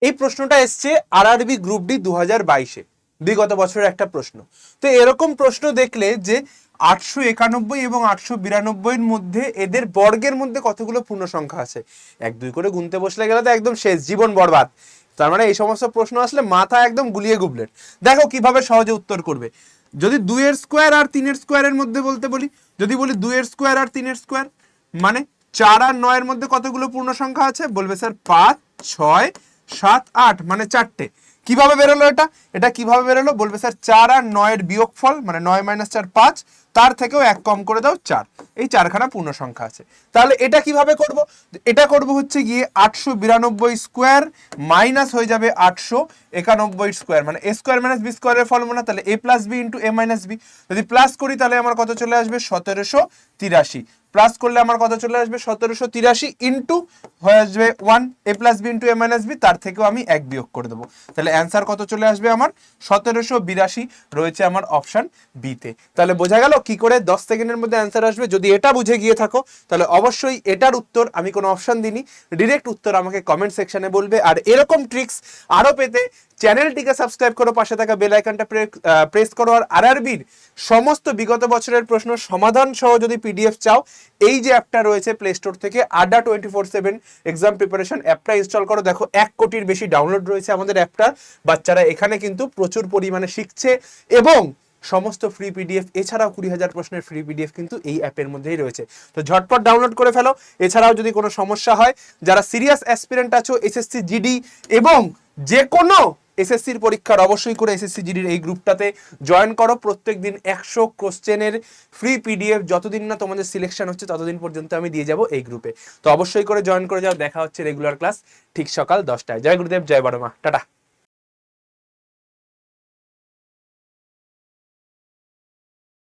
এই প্রশ্নটা এসছে আরআরবি গ্রুপ ডি 2022-এ, বিগত বছরের একটা প্রশ্ন। তো এরকম প্রশ্ন দেখলে যে 891 এবং 892-এর মধ্যে এদের বর্গের মধ্যে কতগুলো পূর্ণ সংখ্যা আছে, 1 2 করে গুনতে বসলে গেলে তো একদম শেষ, জীবন বরবাদ। তার মানে এই সমস্ত প্রশ্ন আসলে মাথা একদম গুলিয়ে গুবলেট। দেখো কিভাবে সহজে উত্তর করবে। যদি 2-এর স্কোয়ার আর 3-এর স্কোয়ারের মধ্যে বলতে বলি, যদি বলি 2-এর স্কোয়ার আর 3-এর স্কোয়ার, মানে 4 আর 9-এর মধ্যে কতগুলো পূর্ণ সংখ্যা আছে, বলবে স্যার 5 6 7 8, মানে 4টে। কিভাবে বেরোলো এটা, এটা কিভাবে বেরোলো, বলবে স্যার 4 আর 9-এর বিয়োগফল, মানে 9 - 4 5, তার থেকেও 1 কম করে দাও 4, এই 4খানা পূর্ণ সংখ্যা আছে। তাহলে এটা কিভাবে করব, এটা করব হচ্ছে গিয়ে 892 স্কোয়ার মাইনাস হয়ে যাবে 891 স্কোয়ার, মানে a স্কোয়ার মাইনাস বি স্কোয়ারের ফর্মুলা, তাহলে a plus B into A minus B. যদি প্লাস করি তাহলে আমার কত চলে আসবে, 1783। প্লাস করলে আমার কত চলে আসবে, 1783 ইন্টু হয়ে আসবে 1, a plus B into A minus B, তার থেকেও আমি 1 বিয়োগ করে দেবো। তাহলে অ্যান্সার কত চলে আসবে আমার, 1782 রয়েছে আমার অপশন বিতে। তাহলে বোঝা গেল কি করে 10 সেকেন্ডের মধ্যে অ্যান্সার আসবে। যদি এটা বুঝে গিয়ে থাকো তাহলে অবশ্যই এটার উত্তর, আমি কোনো অপশন দিইনি, ডিরেক্ট উত্তর আমাকে কমেন্ট সেকশনে বলবে। আর এরকম ট্রিক্স আরও পেতে চ্যানেলটিকে সাবস্ক্রাইব করো, পাশে থাকা বেল আইকনটা প্রেস করো। আর আরআরবির সমস্ত বিগত বছরের প্রশ্ন সমাধান সহ যদি পিডিএফ চাও, এই যে অ্যাপটা রয়েছে প্লে স্টোর থেকে, আড্ডা 24/7 এক্সাম প্রিপারেশন অ্যাপটা ইনস্টল করো। দেখো 1 কোটির বেশি ডাউনলোড রয়েছে আমাদের অ্যাপটার। বাচ্চারা এখানে কিন্তু প্রচুর পরিমাণে শিখছে এবং সমস্ত ফ্রি পিডিএফ, এছাড়াও 20,000 প্রশ্নের ফ্রি পিডিএফ কিন্তু এই অ্যাপের মধ্যেই রয়েছে। তো ঝটপট ডাউনলোড করে ফেলো। এছাড়াও যদি কোনো সমস্যা হয়, যারা সিরিয়াস অ্যাসপিরেন্ট আছো এসএসসি জিডি এবং যে কোনো এসএসসির পরীক্ষার, অবশ্যই করে এসএসসি জিডির এই গ্রুপটাতে জয়েন করো। প্রত্যেকদিন 100 কোশ্চেনের ফ্রি পিডিএফ, যতদিন না তোমাদের সিলেকশন হচ্ছে ততদিন পর্যন্ত আমি দিয়ে যাব এই গ্রুপে। তো অবশ্যই করে জয়েন করে যাও। দেখা হচ্ছে রেগুলার ক্লাস ঠিক সকাল 10টায়। জয় গুরুদেব, জয় বড়মা, টাটা।